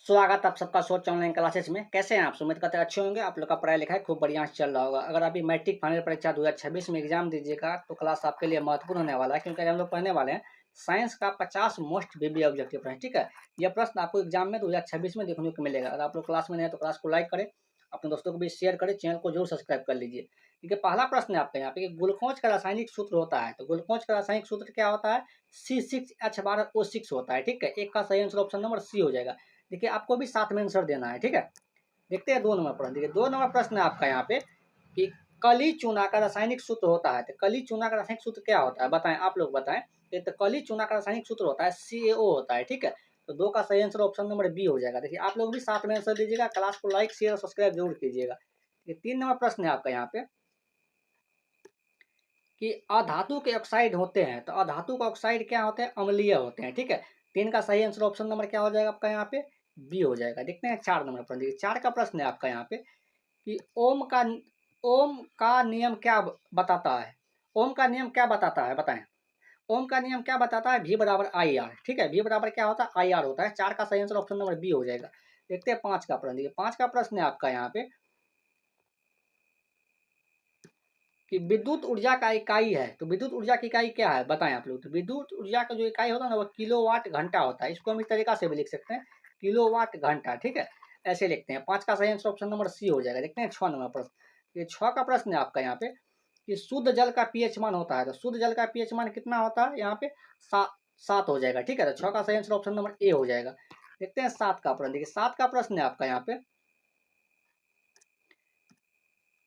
स्वागत आप सबका सोच ऑनलाइन क्लासेस में। कैसे हैं आप? उम्मीद करते हैं अच्छे होंगे। आप लोग का पढ़ाई लिखाई खूब बढ़िया से चल रहा होगा। अगर अभी मैट्रिक फाइनल परीक्षा 2026 में एग्जाम दीजिएगा तो क्लास आपके लिए महत्वपूर्ण होने वाला है, क्योंकि हम लोग पढ़ने वाले हैं साइंस का 50 मोस्ट बीबी ऑब्जेक्टिव है। ठीक है, यह प्रश्न आपको एग्जाम में 2026 में देखने को मिलेगा। अगर आप लोग क्लास में नहीं है तो क्लास को लाइक करें, अपने दोस्तों को भी शेयर करें, चैनल को जरूर सब्सक्राइब कर लीजिए। ठीक है, पहला प्रश्न है आपका यहाँ पे कि ग्लूकोज का रासायनिक सूत्र होता है। तो ग्लूकोज का रासायनिक सूत्र क्या होता है? C6H12O6 होता है। ठीक है, एक का सही आंसर ऑप्शन नंबर सी हो जाएगा। देखिए, आपको भी साथ में आंसर देना है। ठीक है, देखते हैं 2 नंबर प्रश्न। देखिए, 2 नंबर प्रश्न है आपका यहाँ पे कि कली चूना का रासायनिक सूत्र होता है। तो कली चूना का रासायनिक सूत्र क्या होता है, बताएं, आप लोग बताएं। तो कली चूना का रासायनिक सूत्र होता है CaO होता है। ठीक है, तो 2 का सही आंसर ऑप्शन नंबर बी हो जाएगा। देखिए, आप लोग भी साथ में आंसर दीजिएगा, क्लास को लाइक शेयर और सब्सक्राइब जरूर कीजिएगा। ये 3 नंबर प्रश्न है आपका यहाँ पे कि अधातु के ऑक्साइड होते हैं। तो अधातु का ऑक्साइड क्या होते हैं? अम्लीय होते हैं। ठीक है, 3 का सही आंसर ऑप्शन नंबर क्या हो जाएगा आपका यहाँ पे? बी हो जाएगा। देखते हैं 4 नंबर प्रश्न। देखिए, 4 का प्रश्न है आपका यहाँ पे कि ओम का नियम क्या बताता है? ओम का नियम क्या बताता है, बताएं। ओम का नियम क्या बताता है? V बराबर आई आर। ठीक है, V बराबर क्या होता है? आई आर होता है। 4 का सही आंसर ऑप्शन नंबर बी हो जाएगा। देखते हैं 5 का प्रश्न। देखिए, 5 का प्रश्न है आपका यहाँ पे कि विद्युत ऊर्जा का इकाई है। तो विद्युत ऊर्जा की इकाई क्या है, बताएं आप लोग। तो विद्युत ऊर्जा का जो इकाई होता है ना, वो किलोवाट घंटा होता है। इसको हम इस तरीका से भी लिख सकते हैं, किलोवाट घंटा। ठीक है, ऐसे लिखते हैं। 5 का सही आंसर ऑप्शन नंबर सी हो जाएगा। देखते हैं 6 नंबर प्रश्न। ये 6 का प्रश्न है आपका यहाँ पे कि शुद्ध जल का पीएच मान होता है। तो शुद्ध जल का पीएच मान कितना होता है यहाँ पे? 7 हो जाएगा। ठीक है, तो 6 का सही आंसर ऑप्शन नंबर ए हो जाएगा। देखते हैं 7 का प्रश्न। देखिए, 7 का प्रश्न है आपका यहाँ पे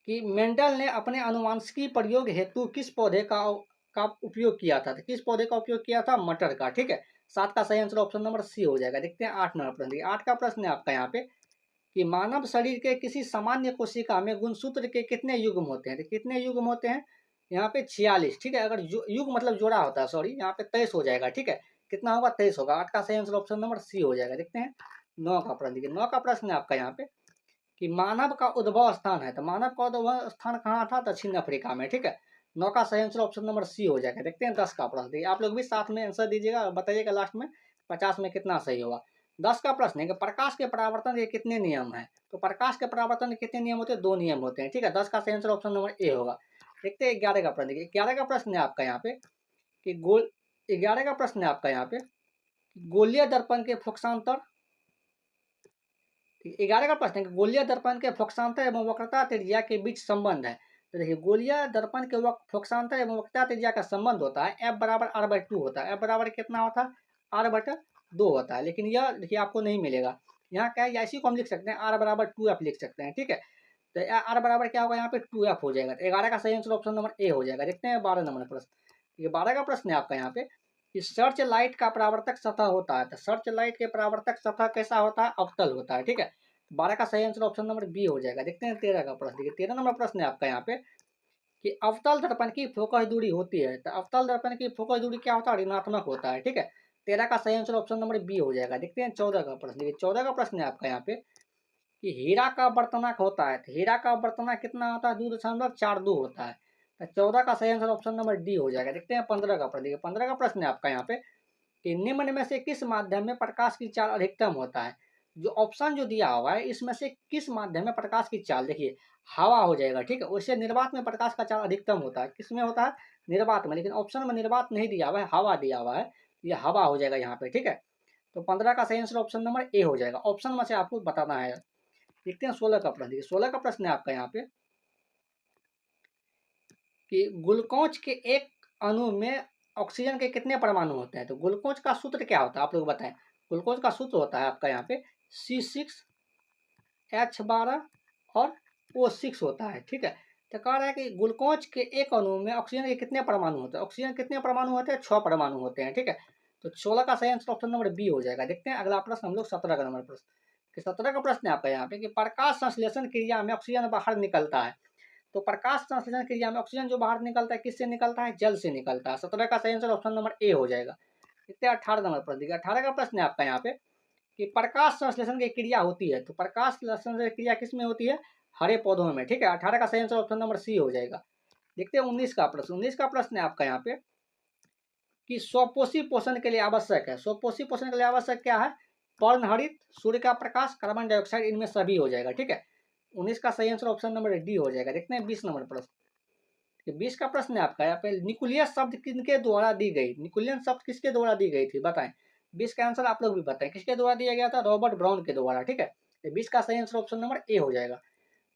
कि मेंडल ने अपने अनुवांशिकी प्रयोग हेतु किस पौधे का उपयोग किया था? तो किस पौधे का उपयोग किया था? मटर का। ठीक है, 7 का सही आंसर ऑप्शन नंबर सी हो जाएगा। देखते हैं 8 नंबर प्रश्न। 8 का प्रश्न है आपका यहाँ पे कि मानव शरीर के किसी सामान्य कोशिका में गुणसूत्र के कितने युग्म होते हैं? तो कितने युग्म होते हैं यहाँ पे? 46। ठीक है, अगर युग मतलब जोड़ा होता है, सॉरी, यहाँ पे 23 हो जाएगा। ठीक है, कितना होगा? 23 होगा। 8 का सही आंसर ऑप्शन नंबर सी हो जाएगा। देखते हैं 9 का प्रश्न। देखिए, 9 का प्रश्न है आपका यहाँ पे कि मानव का उद्भव स्थान है। तो मानव का उद्भव स्थान कहाँ था? दक्षिण अफ्रीका में। ठीक है, 9 का सही आंसर ऑप्शन नंबर सी हो जाएगा। देखते हैं 10 का प्रश्न। देखिए, आप लोग भी साथ में आंसर दीजिएगा और बताइएगा लास्ट में 50 में कितना सही होगा। 10 का प्रश्न है कि प्रकाश के परावर्तन के कितने नियम हैं? तो प्रकाश के परावर्तन के कितने नियम होते हैं? 2 नियम होते हैं। ठीक है, 10 का सही आंसर ऑप्शन नंबर ए होगा। देखते हैं 11 का प्रश्न। देखिए, 11 का प्रश्न है आपका यहाँ पे कि गोल 11 का प्रश्न है आपका यहाँ पे गोलीय दर्पण के फोकसांतर। 11 का प्रश्न है कि गोलीय दर्पण के फोकसांतर एवं वक्रता त्रिज्या के बीच संबंध है। तो देखिए, गोलीय दर्पण के फोकसांतर एवं वक्रता त्रिज्या का संबंध होता है एफ बराबर आर बाई 2 होता है। एफ बराबर कितना होता है? आर बटा 2 होता है। लेकिन यह देखिए आपको नहीं मिलेगा। यहाँ क्या है, इसी को हम लिख सकते हैं, आर बराबर 2 एफ लिख सकते हैं। ठीक है, तो आर बराबर क्या होगा यहाँ पे? 2 एफ हो जाएगा। तो 11 का सही आंसर ऑप्शन नंबर ए हो जाएगा। देखते हैं 12 नंबर प्रश्न। ये 12 का प्रश्न है आपका यहाँ पे कि सर्च लाइट का परावर्तक सतह होता है। तो सर्च लाइट के परावर्तक सतह कैसा होता है? अवतल होता है। ठीक है, 12 का सही आंसर ऑप्शन नंबर बी हो जाएगा। देखते हैं 13 का प्रश्न। देखिए, 13 नंबर प्रश्न है आपका यहाँ पे कि अवतल दर्पण की फोकस दूरी होती है। तो अवतल दर्पण की फोकस दूरी क्या होता है? ऋणात्मक होता है। ठीक है, 13 का सही आंसर ऑप्शन नंबर बी हो जाएगा। देखते हैं 14 का प्रश्न। देखिए, 14 का प्रश्न है आपका यहाँ पे कि हीरा का बर्तनाक होता है। तो हीरा का बर्तनाक कितना होता है? 2.42 होता है। तो 14 का सही आंसर ऑप्शन नंबर डी हो जाएगा। देखते हैं 15 का प्रश्न। देखिए, 15 का प्रश्न है आपका यहाँ पे कि निम्न में से किस माध्यम में प्रकाश की चाल अधिकतम होता है? जो ऑप्शन जो दिया हुआ है, इसमें से किस माध्यम में प्रकाश की चाल? देखिए, हवा हो जाएगा। ठीक है, वैसे निर्वात में प्रकाश का चाल अधिकतम होता है। किसमें होता है? निर्वात में। लेकिन ऑप्शन में निर्वात नहीं दिया हुआ है, हवा दिया हुआ है। ये हवा हो जाएगा यहाँ पे। ठीक है, तो 15 का सही आंसर ऑप्शन नंबर ए हो जाएगा। ऑप्शन में से आपको बताना है। देखते हैं 16 का प्रश्न। देखिए, 16 का प्रश्न है आपका यहाँ पे कि ग्लूकोज के एक अणु में ऑक्सीजन के कितने परमाणु होते हैं? तो ग्लूकोज का सूत्र क्या होता है, आप लोग बताएं। ग्लूकोज का सूत्र होता है आपका यहाँ पे C6H12 और O6 होता है। ठीक है, तो कह रहा है कि ग्लूकोज के एक अणु में ऑक्सीजन के कितने परमाणु होते हैं? ऑक्सीजन कितने परमाणु होते हैं? 6 परमाणु होते हैं। ठीक है, तो 16 का सही आंसर ऑप्शन नंबर बी हो जाएगा। देखते हैं अगला प्रश्न हम लोग 17 का नंबर प्रश्न। 17 का प्रश्न है आपका यहाँ पे कि प्रकाश संश्लेषण क्रिया में ऑक्सीजन बाहर निकलता है। तो प्रकाश संश्लेषण क्रिया में ऑक्सीजन जो बाहर निकलता है, किससे निकलता है? जल से निकलता है। 17 का सही आंसर ऑप्शन नंबर ए हो जाएगा। देखते हैं 18 नंबर प्रश्न। देखिए, 18 का प्रश्न है आपका यहाँ पे कि प्रकाश संश्लेषण की क्रिया होती है। तो प्रकाश संश्लेषण क्रिया किस में होती है? हरे पौधों में। ठीक है, 18 का सही आंसर ऑप्शन नंबर सी हो जाएगा। देखते हैं 19 का प्रश्न। 19 का प्रश्न है आपका यहाँ पे कि स्वपोषी पोषण के लिए आवश्यक है। स्वपोषी पोषण के लिए आवश्यक क्या है? पर्णहरित, सूर्य का प्रकाश, कार्बन डाइऑक्साइड, इनमें सभी हो जाएगा। ठीक है, 19 का सही आंसर ऑप्शन नंबर डी हो जाएगा। देखते हैं 20 नंबर प्रश्न। 20 का प्रश्न है आपका, यहाँ पे न्यूक्लियस शब्द किनके द्वारा दी गई, न्यूक्लियस शब्द किसके द्वारा दी गई थी बताएं। 20 का आंसर आप लोग भी बताएं, किसके द्वारा दिया गया था, रॉबर्ट ब्राउन के द्वारा। ठीक है, तो 20 का सही आंसर ऑप्शन नंबर ए हो जाएगा।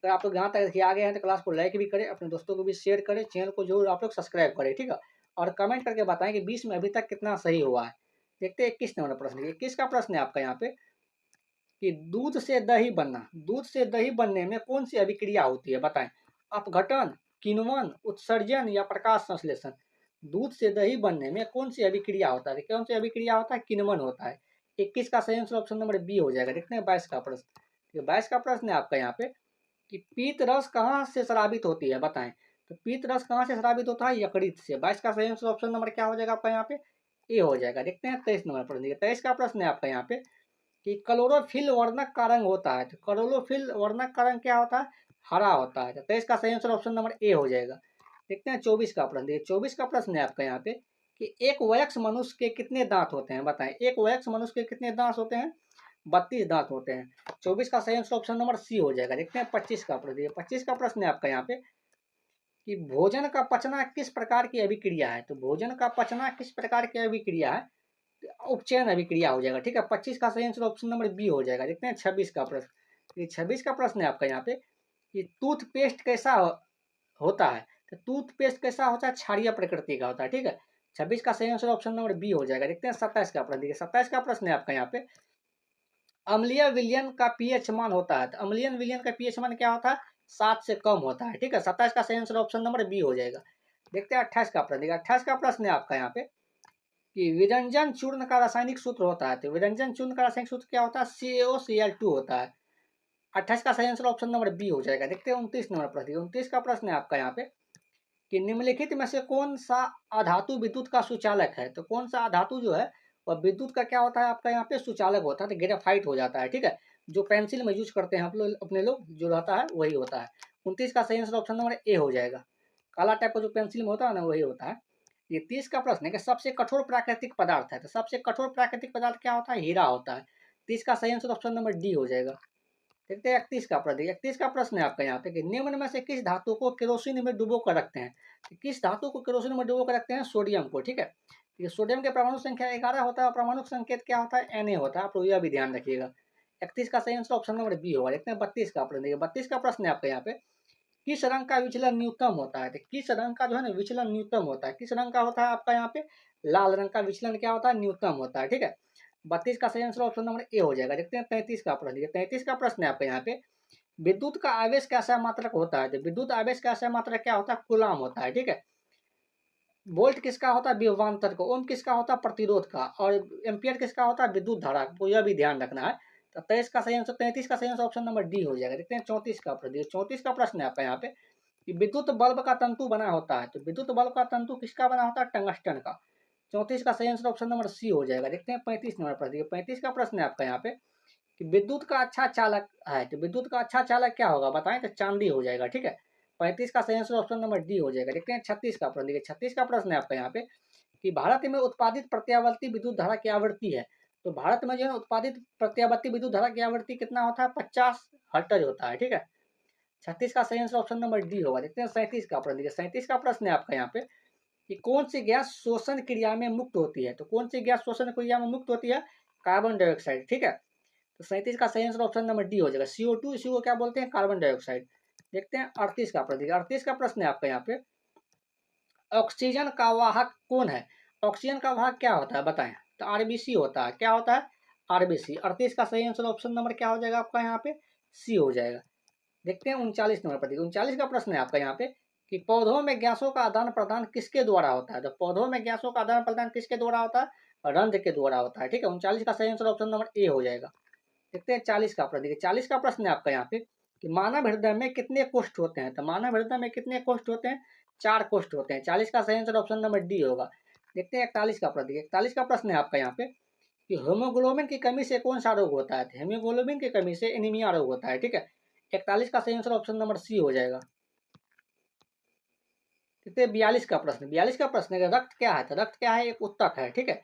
तो आप लोग यहाँ तक आ गए हैं तो क्लास को लाइक भी करें, अपने दोस्तों को भी शेयर करें, चैनल को जरूर आप लोग सब्सक्राइब करें। ठीक है, और कमेंट करके बताएं कि 20 में अभी तक कितना सही हुआ है। देखते हैं 21 नंबर प्रश्न। 21 का प्रश्न है आपका यहाँ पे कि दूध से दही बनना, दूध से दही बनने में कौन सी अभिक्रिया होती है बताएं। अपघटन, किण्वन, उत्सर्जन या प्रकाश संश्लेषण। दूध से दही बनने में कौन सी अभिक्रिया होता है, कौन सी अभिक्रिया होता है, किण्वन होता है। 21 का सही आंसर ऑप्शन नंबर बी हो जाएगा। देखते हैं 22 का प्रश्न। 22 का प्रश्न है आपका यहाँ पे कि पीत रस कहाँ से स्रावित होती है बताएं। तो पीत रस कहाँ से स्रावित होता है, यकृत से। 22 का सही आंसर ऑप्शन नंबर क्या हो जाएगा आपका यहाँ पे, ए हो जाएगा। देखते हैं 23 नंबर प्रश्न। 23 का प्रश्न है आपका यहाँ पे कि क्लोरोफिल वर्णक का रंग होता है। तो क्लोरोफिल वर्णक का रंग क्या होता है, हरा होता है। तो इसका सही आंसर ऑप्शन नंबर ए हो जाएगा। देखते हैं 24 का प्रश्न। 24 का प्रश्न है आपका यहाँ पे कि एक वयस्क मनुष्य के कितने दांत होते हैं बताएं। एक वयस्क मनुष्य के कितने दांत होते हैं, 32 दांत होते हैं। 24 का सही आंसर ऑप्शन नंबर सी हो जाएगा। देखते हैं 25 का प्रश्न। 25 का प्रश्न है आपका यहाँ पे कि भोजन का पचना किस प्रकार की अभिक्रिया है। तो भोजन का पचना किस प्रकार की अभिक्रिया है, उपचयन अभिक्रिया हो जाएगा। ठीक है, 25 का सही आंसर ऑप्शन नंबर बी हो जाएगा। देखते हैं 26 का प्रश्न। 26 का प्रश्न है आपका यहाँ पे कि टूथपेस्ट कैसा होता है। तो टूथपेस्ट कैसा होता है, क्षारीय प्रकृति का होता है। ठीक है, 26 का सही आंसर ऑप्शन नंबर बी हो जाएगा। देखते हैं 27 का प्रश्न। 27 का प्रश्न है आपका यहाँ पे अम्लीय विलयन का पीएच मान होता है। तो अम्लीय विलयन का पीएच मान क्या होता है, 7 से कम होता है। ठीक है, 27 का सही आंसर ऑप्शन नंबर बी हो जाएगा। देखते हैं 28 का प्रश्न। 28 का प्रश्न है आपका यहाँ पे कि विरंजन चूर्ण का रासायनिक सूत्र होता है। तो विरंजन चूर्ण का रासायनिक सूत्र क्या होता है, CaOCl2 होता है। 28 का सही आंसर ऑप्शन नंबर बी हो जाएगा। देखते हैं 29 नंबर प्रश्न। 29 का प्रश्न है आपका यहाँ पे कि निम्नलिखित में से कौन सा अधातु विद्युत का सुचालक है। तो कौन सा अधातु जो है वह विद्युत का क्या होता है आपका यहाँ पे, सुचालक होता है। तो ग्रेफाइट हो जाता है। ठीक है, जो पेंसिल में यूज करते हैं आप लोग, अपने लोग जो रहता है वही होता है। 29 का सही आंसर ऑप्शन नंबर ए हो जाएगा। काला टाइप का जो पेंसिल में होता है ना, वही होता है। ये 30 का प्रश्न है कि सबसे कठोर प्राकृतिक पदार्थ है। तो सबसे कठोर प्राकृतिक पदार्थ क्या होता है, हीरा होता है। 30 का सही आंसर ऑप्शन नंबर डी हो जाएगा। देखते हैं 31 का प्रश्न। 31 का प्रश्न है आपका यहाँ पे कि निम्न में से किस धातु को केरोसिन में डुबो कर रखते हैं। तो किस धातु को केरोसिन में डुबो कर रखते हैं, सोडियम को। ठीक है, ये सोडियम के परमाणु संख्या 11 होता है, परमाणु संकेत क्या होता है, Na होता है। आप लोग यह भी ध्यान रखिएगा। 31 का सही आंसर ऑप्शन नंबर बी होगा। देखते हैं 32 का प्रश्न। 32 का प्रश्न है आपका यहाँ पे किस रंग का विचलन न्यूनतम होता है। तो किस रंग का जो है ना विचलन न्यूनतम होता है, किस रंग का होता है आपका यहाँ पे, लाल रंग का विचलन क्या होता है, न्यूनतम होता है। ठीक है, 32 का सही आंसर ऑप्शन नंबर ए हो जाएगा। देखते हैं 33 का प्रश्न। 33 का प्रश्न है आपका यहाँ पे विद्युत का आवेश कैसा मात्रक होता है। तो विद्युत आवेश कैसा मात्रक क्या होता है, कूलाम होता है। ठीक है, वोल्ट किसका होता है, विभवांतर का। ओम किसका होता है, प्रतिरोध का। और एम्पियर किसका होता है, विद्युत धारा। तो यह भी ध्यान रखना है। तो 23 का सही आंसर, 33 का सही आंसर ऑप्शन नंबर डी हो जाएगा। देखते हैं 34 का प्रश्न। 34 का प्रश्न है आपका यहाँ पे कि विद्युत बल्ब का तंतु बना होता है। तो विद्युत बल्ब का तंतु किसका बना होता है, टंगस्टन का। 34 का सही आंसर ऑप्शन नंबर सी हो जाएगा। देखते हैं 35 नंबर प्रश्न। 35 का प्रश्न है आपका यहाँ पे कि विद्युत का अच्छा चालक है। तो विद्युत का अच्छा चालक क्या होगा बताएं। तो चांदी हो जाएगा। ठीक है, 35 का सही आंसर ऑप्शन नंबर डी हो जाएगा। देखते हैं 36 का प्रश्न। 36 का प्रश्न है आपका यहाँ पे कि भारत में उत्पादित प्रत्यावर्ती विद्युत धारा की आवृत्ति है। तो भारत में जो है उत्पादित प्रत्यावर्ती विद्युत धारा की आवृत्ति कितना होता है, 50 हर्ट्ज होता है। ठीक है, 36 का सही आंसर ऑप्शन नंबर डी होगा। देखते हैं 37 का प्रश्न। 37 का प्रश्न है आपका यहाँ पे कि कौन सी गैस शोषण क्रिया में मुक्त होती है। तो कौन सी गैस शोषण क्रिया में मुक्त होती है, कार्बन डाइऑक्साइड। ठीक है, तो 37 का सही आंसर ऑप्शन नंबर डी हो जाएगा। CO2 इसी को क्या बोलते हैं, कार्बन डाइऑक्साइड। देखते हैं 38 का प्रश्न। 38 का प्रश्न है आपका यहाँ पे ऑक्सीजन का वाहक कौन है। ऑक्सीजन का वाहक क्या होता है बताएं। तो RBC होता है। क्या होता है, RBC। 38 का सही आंसर ऑप्शन नंबर क्या हो जाएगा आपका यहाँ पे, सी हो जाएगा। देखते हैं 39 नंबर पर। 39 का प्रश्न है आपका यहाँ पे कि पौधों में गैसों का आदान प्रदान किसके द्वारा होता है। तो पौधों में गैसों का आदान प्रदान किसके द्वारा होता है, रंध्र के द्वारा होता है। ठीक है, 39 का सही आंसर ऑप्शन नंबर ए हो जाएगा। देखते हैं 40 का प्रश्न। 40 का प्रश्न है आपका यहाँ पे कि मानव हृदय में कितने कोष्ठ होते हैं। तो मानव हृदय में कितने कोष्ठ होते हैं, 4 कोष्ठ होते हैं। 40 का सही आंसर ऑप्शन नंबर डी होगा। देखते हैं 41 का प्रश्न। 41 का प्रश्न है आपका यहाँ पे कि हीमोग्लोबिन की कमी से कौन सा रोग होता है। हीमोग्लोबिन की कमी से एनीमिया रोग होता है। ठीक है, 41 का सही आंसर ऑप्शन नंबर सी हो जाएगा। देखते हैं 42 का प्रश्न। 42 का प्रश्न है रक्त क्या है। तो रक्त क्या है, एक उत्तक है। ठीक है,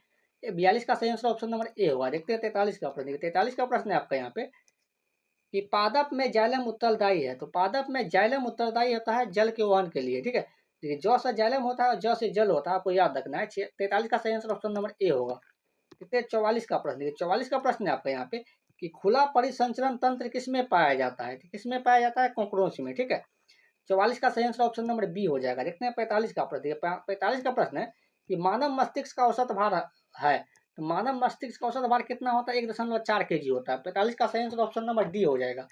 42 का सही आंसर ऑप्शन नंबर ए होगा। देखते हैं 43 का प्रश्न। 43 का प्रश्न है आपका यहाँ पे कि पादप में जाइलम उत्तरदायी है। तो पादप में जाइलम उत्तरदायी होता है जल के वहन के लिए, ठीक है। देखिए ज से जाइलम होता है और ज से जल होता है, आपको याद रखना है। 43 का सही आंसर ऑप्शन नंबर ए होगा। देखते हैं 44 का प्रश्न। 44 का प्रश्न है आपका यहाँ पे कि खुला परिसंचरण तंत्र किसमें पाया जाता है। किसमें पाया जाता है? कॉकरोच में, ठीक है। 44 का सही आंसर ऑप्शन नंबर बी हो जाएगा। देखते हैं 45 का प्रश्न। 45 का प्रश्न है कि मानव मस्तिष्क का औसत भार है। तो मानव मस्तिष्क का औसत भार कितना होता है? 1.4 kg होता है। 45 का सही आंसर ऑप्शन नंबर डी हो जाएगा।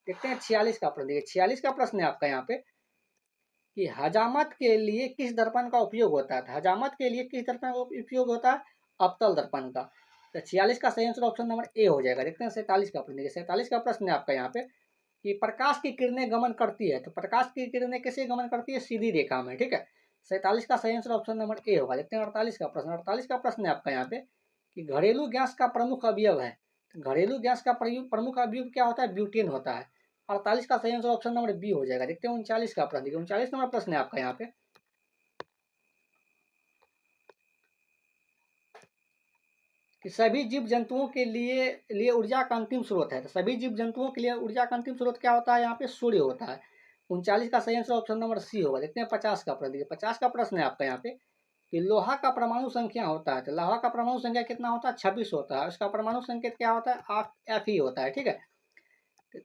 देखते हैं 46 का प्रश्न। 46 का प्रश्न है आपका यहाँ पे कि हजामत के लिए किस दर्पण का उपयोग होता है। तो हजामत के लिए किस दर्पण का उपयोग होता है? अवतल दर्पण का। तो 46 का सही आंसर ऑप्शन नंबर ए हो जाएगा। देखते हैं 47 का प्रश्न। 47 का प्रश्न है आपका यहाँ पे कि प्रकाश की किरणें गमन करती है। तो प्रकाश की किरणें कैसे गमन करती है? सीधी रेखा में, ठीक है। 47 का सही आंसर ऑप्शन नंबर ए होगा। देखते हैं 48 का प्रश्न। 48 का प्रश्न है आपका यहाँ पे कि घरेलू गैस का प्रमुख अवयव है। घरेलू गैस का प्रमुख अवयव क्या होता है? ब्यूटेन होता है। 48 का सही आंसर ऑप्शन नंबर बी हो जाएगा। देखते हैं 39 का प्रश्न। 39 नंबर प्रश्न है आपका यहाँ पे कि सभी जीव जंतुओं के लिए ऊर्जा का अंतिम स्रोत है। तो सभी जीव जंतुओं के लिए ऊर्जा का अंतिम स्रोत क्या होता है? यहाँ पे सूर्य होता है। 39 का सही आंसर ऑप्शन नंबर सी होगा। देखते हैं 50 का प्रश्न। 50 का प्रश्न है आपका यहाँ पे कि लोहा का परमाणु संख्या होता है। तो लोहा का परमाणु संख्या कितना होता है? 26 होता है। उसका परमाणु संकेत क्या होता है? एफ ही होता है, ठीक है। तो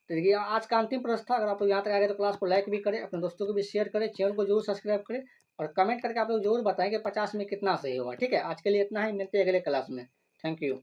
देखिए आज का अंतिम प्रश्न था। अगर आप लोग यहाँ तक आ गए तो क्लास को लाइक भी करें, अपने दोस्तों को भी शेयर करें, चैनल को जरूर सब्सक्राइब करें और कमेंट करके आप लोग जरूर बताएं कि 50 में कितना सही होगा, ठीक है। आज के लिए इतना ही, मिलते हैं अगले क्लास में। Thank you.